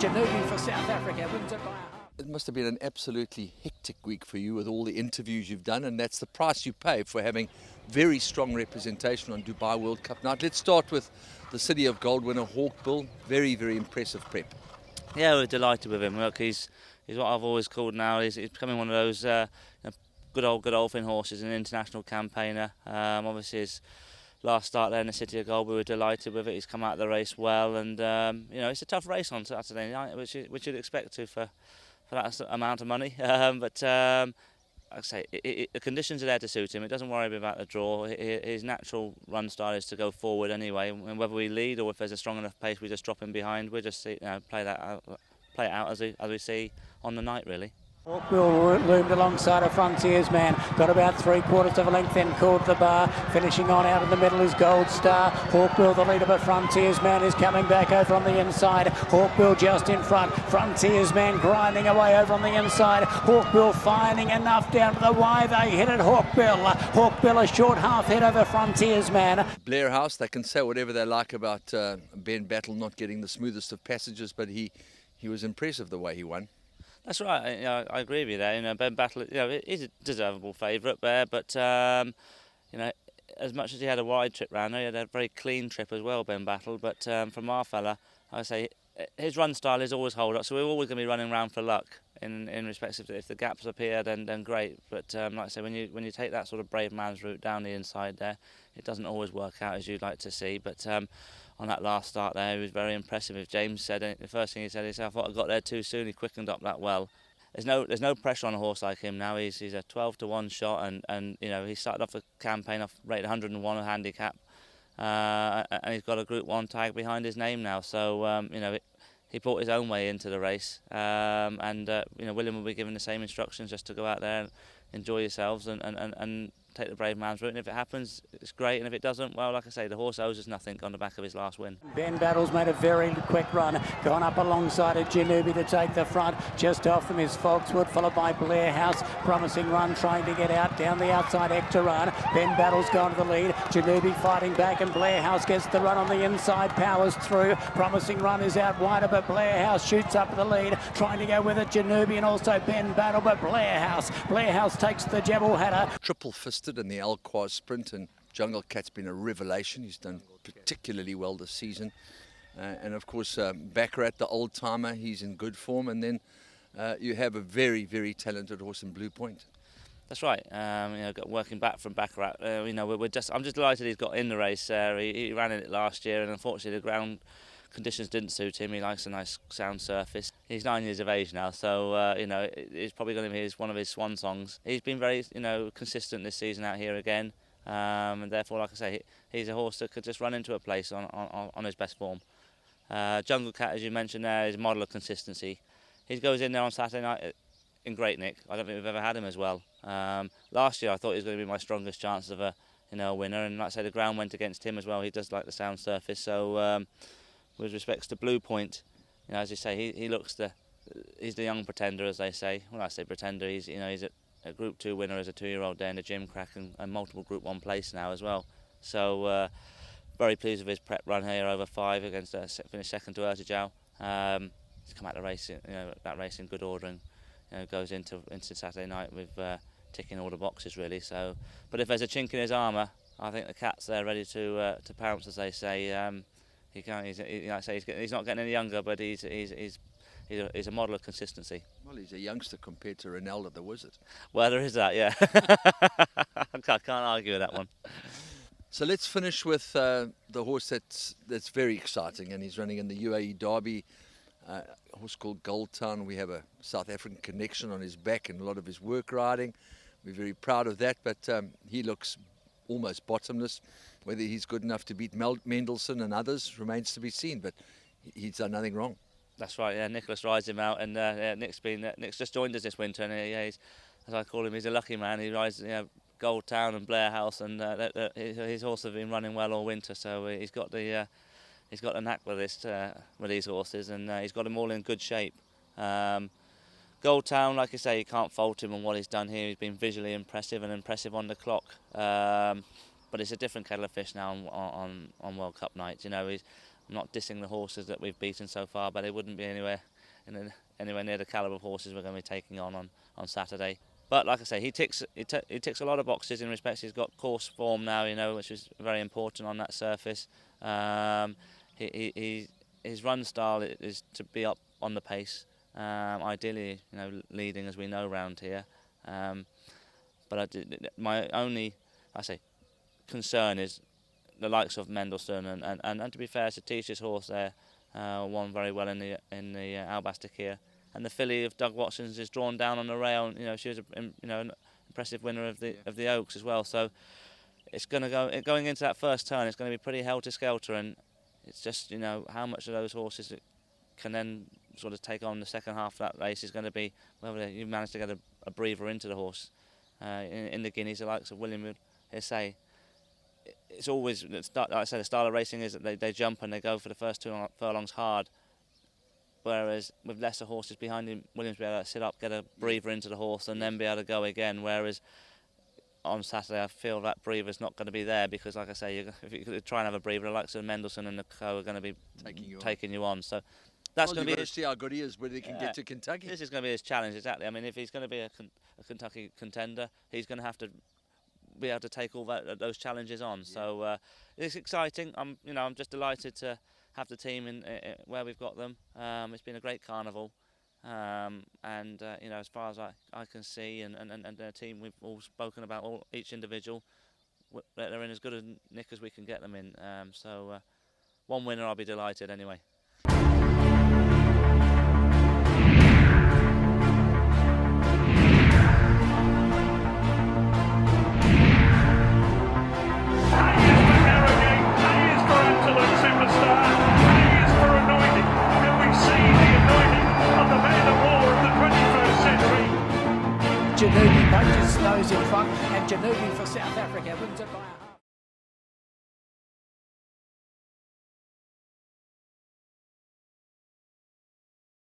Janubi for South Africa wins it by a half. It must have been an absolutely hectic week for you with all the interviews you've done, and that's the price you pay for having very strong representation on Dubai World Cup night. Let's start with the City of Gold winner, Hawkbill. Very, very impressive prep. Yeah, we're delighted with him. Look, he's what I've always called now. He's becoming one of those good old Finn horses, an international campaigner. Obviously his last start there in the City of Gold, we were delighted with it. He's come out of the race well, and it's a tough race on Saturday night, which you'd expect to for that amount of money. But like I say, the conditions are there to suit him. It doesn't worry me about the draw. His natural run style is to go forward anyway. And whether we lead or if there's a strong enough pace, we just drop him behind. We just play it out as we see on the night, really. Hawkbill loomed alongside a Frontiers man, got about 3/4 of a length, then called the bar. Finishing on out in the middle is Gold Star. Hawkbill, the leader, but Frontiers man is coming back over on the inside. Hawkbill just in front. Frontiers man grinding away over on the inside. Hawkbill finding enough down to the Y. They hit it. Hawkbill a short half head over Frontiers man. Blair House, they can say whatever they like about Ben Battle not getting the smoothest of passages, but he was impressive the way he won. That's right. I agree with you there. Ben Battle, he's a deservable favourite there, but as much as he had a wide trip round there, he had a very clean trip as well, Ben Battle. But from our fella, I say his run style is always hold up, so we're always going to be running around for luck. In respect of if the gaps appear, then great. But like I say, when you take that sort of brave man's route down the inside there, it doesn't always work out as you'd like to see. But on that last start there, he was very impressive. If James said it, the first thing he said is, "I thought I got there too soon." He quickened up that well. There's no pressure on a horse like him now. He's a 12-to-1 shot, and he started off the campaign off rated 101 a handicap, and he's got a Group 1 tag behind his name now. So he brought his own way into the race, and William will be given the same instructions, just to go out there and enjoy yourselves and take the brave man's route. And if it happens, it's great, and if it doesn't, well, like I say, the horse owes us nothing on the back of his last win. Ben Battle's made a very quick run, gone up alongside of Janubi to take the front. Just off them is Foxwood, followed by Blair House. Promising run, trying to get out down the outside. Ertijaal. Ben Battle's gone to the lead. Janubi fighting back, and Blair House gets the run on the inside, powers through. Promising run is out wider, but Blair House shoots up the lead, trying to go with it. Janubi and also Ben Battle, but Blair House takes the Jebel Hatter. Triple fisted in the Quoz Sprint, and Jungle Cat's been a revelation. He's done particularly well this season. And of course, Baccarat, the old timer, he's in good form. And then you have a very, very talented horse in Blue Point. That's right. Working back from Baccarat, I'm just delighted he's got in the race. He ran in it last year, and unfortunately the ground conditions didn't suit him. He likes a nice sound surface. He's 9 years of age now, so it's probably going to be one of his swan songs. He's been very consistent this season out here again, and therefore, like I say, he's a horse that could just run into a place on his best form. Jungle Cat, as you mentioned there, is a model of consistency. He goes in there on Saturday night in great nick. I don't think we've ever had him as well. Last year I thought he was going to be my strongest chance of a winner, and like I say, the ground went against him as well. He does like the sound surface, so with respects to Blue Point, as you say, he's the young pretender, as they say. When I say pretender, he's a Group 2 winner as a 2-year-old there in the gym crack, and multiple Group 1 place now as well. So very pleased with his prep run here over 5 against finished second to Ertijaal. He's come out the race, that race in good order, and goes into Saturday night with ticking all the boxes really. So, but if there's a chink in his armour, I think the Cat's there ready to pounce, as they say. He's not getting any younger, but he's a model of consistency. Well, he's a youngster compared to Ronaldo the Wizard. Well, there is that, yeah. I can't argue with that one. So let's finish with the horse that's very exciting, and he's running in the UAE Derby. A horse called Gold Town. We have a South African connection on his back and a lot of his work riding. We're very proud of that, but he looks almost bottomless. Whether he's good enough to beat Mendelssohn and others remains to be seen, but he's done nothing wrong. That's right, yeah. Nicholas rides him out, and Nick's just joined us this winter, and he's, as I call him, he's a lucky man. He rides Gold Town and Blair House, and his horse have been running well all winter, so he's got the knack with these horses, and he's got them all in good shape. Gold Town, like I say, you can't fault him on what he's done here. He's been visually impressive and impressive on the clock. But it's a different kettle of fish now on World Cup nights. I'm not dissing the horses that we've beaten so far, but they wouldn't be anywhere anywhere near the calibre of horses we're going to be taking on Saturday. But like I say, he ticks a lot of boxes in respects. He's got course form now, you know, which is very important on that surface. His run style is to be up on the pace, ideally, you know, leading as we know round here. But my only, concern is the likes of Mendelssohn and to be fair, Satish's horse there won very well in the Albastic here. And the filly of Doug Watson's is drawn down on the rail. You know, she was an impressive winner of the Oaks as well. So it's going to going into that first turn. It's going to be pretty helter-skelter, and it's just, you know, how much of those horses can then sort of take on the second half of that race is going to be whether you manage to get a breather into the horse. In the Guineas, the likes of William would say, it's always, like I said, the style of racing is that they jump and they go for the first 2 furlongs hard. Whereas with lesser horses behind him, Williams will be able to sit up, get a breather into the horse, and then be able to go again. Whereas on Saturday, I feel that breather's not going to be there because, like I say, if you try and have a breather, the likes of Mendelssohn and the Co are going to be taking you on. So that's going to be. See how good he is when he can get to Kentucky. This is going to be his challenge, exactly. I mean, if he's going to be a Kentucky contender, he's going to have to be able to take all those challenges on. Yeah. So it's exciting. I'm just delighted to have the team in where we've got them. It's been a great carnival, and as far as I can see, and their team, we've all spoken about each individual. They're in as good a nick as we can get them in. So one winner, I'll be delighted anyway. Janubi punches nose in front, and Janubi for South Africa wins it by a